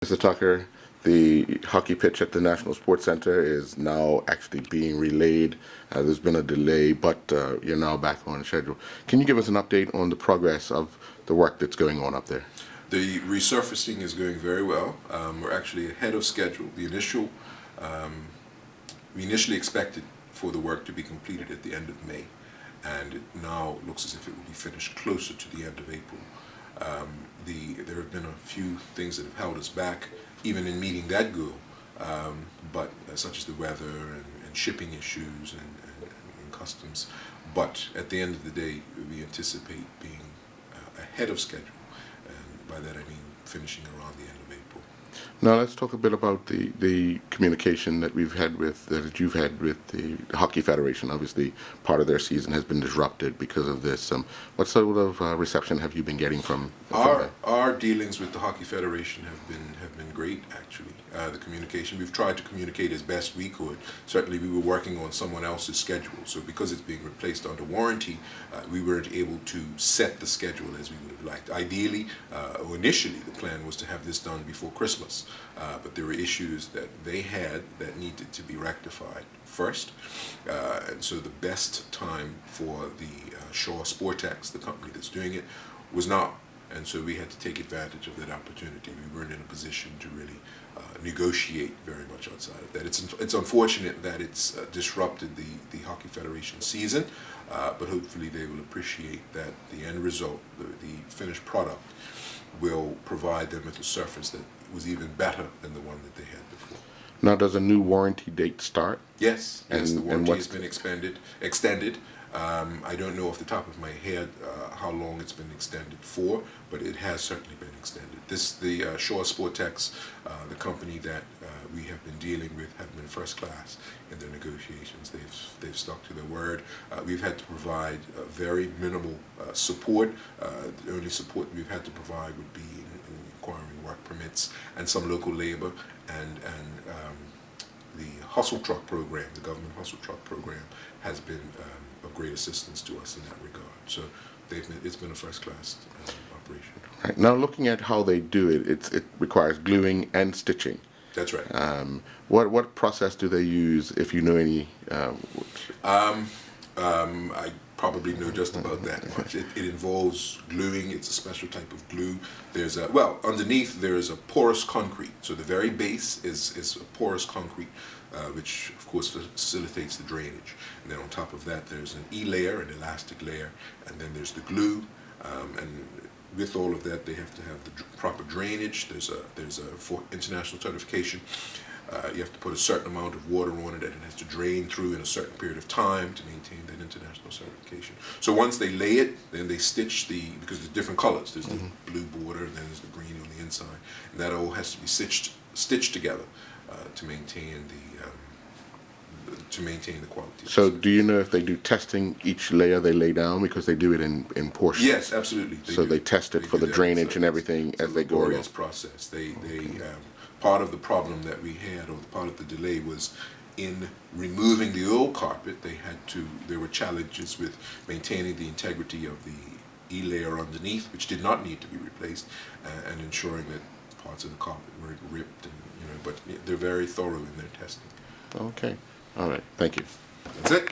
Mr. Tucker, the hockey pitch at the National Sports Center is now actually being relayed. There's been a delay, but you're now back on schedule. Can you give us an update on the progress of the work that's going on up there? The resurfacing is going very well. We're actually ahead of schedule. We initially expected for the work to be completed at the end of May, and it now looks as if it will be finished closer to the end of April. There have been a few things that have held us back, even in meeting that goal, but such as the weather and shipping issues and customs. But at the end of the day, we anticipate being ahead of schedule, and by that I mean finishing around the end of April. Now let's talk a bit about the communication that you've had with the Hockey Federation. Obviously, part of their season has been disrupted because of this. What sort of reception have you been getting from them? Our dealings with the Hockey Federation have been great, actually. The communication, we've tried to communicate as best we could. Certainly, we were working on someone else's schedule, so because it's being replaced under warranty, we weren't able to set the schedule as we would have liked. Ideally, or initially, the plan was to have this done before Christmas, but there were issues that they had that needed to be rectified first, and so the best time for the Shaw Sportex, the company that's doing it, was now. And so we had to take advantage of that opportunity. We weren't in a position to really negotiate very much outside of that. It's unfortunate that it's disrupted the Hockey Federation season, but hopefully they will appreciate that the end result, the finished product, will provide them with a surface that was even better than the one that they had before. Now, does a new warranty date start? Yes, the warranty has been extended. I don't know off the top of my head how long it's been extended for, but it has certainly been extended. The Shaw Sportex, the company that we have been dealing with, have been first class in their negotiations. They've stuck to their word. We've had to provide very minimal support. The only support we've had to provide would be in acquiring work permits and some local labor, and the hustle truck program, the government hustle truck program, has been of great assistance to us in that regard. So it's been a first-class operation. Right. Now, looking at how they do it, it requires gluing and stitching. That's right. What process do they use, if you know any? I probably know just about that much. It involves gluing. It's a special type of glue. There's underneath there is a porous concrete. So the very base is a porous concrete, which of course facilitates the drainage. And then on top of that there's an E-layer, an elastic layer, and then there's the glue. And with all of that, they have to have the proper drainage. For international certification, you have to put a certain amount of water on it, and it has to drain through in a certain period of time to maintain that international certification. So once they lay it, then they stitch because there's different colors. There's the blue border, and then there's the green on the inside, and that all has to be stitched together to maintain the quality. So do you know if they do testing each layer they lay down, because they do it in portions? Yes, absolutely. They test it for the drainage and everything as they go along. It's a laborious process. Part of the problem that we had, or part of the delay, was in removing the old carpet. There were challenges with maintaining the integrity of the E-layer underneath, which did not need to be replaced, and ensuring that parts of the carpet weren't ripped. But they're very thorough in their testing. Okay. All right. Thank you. That's it.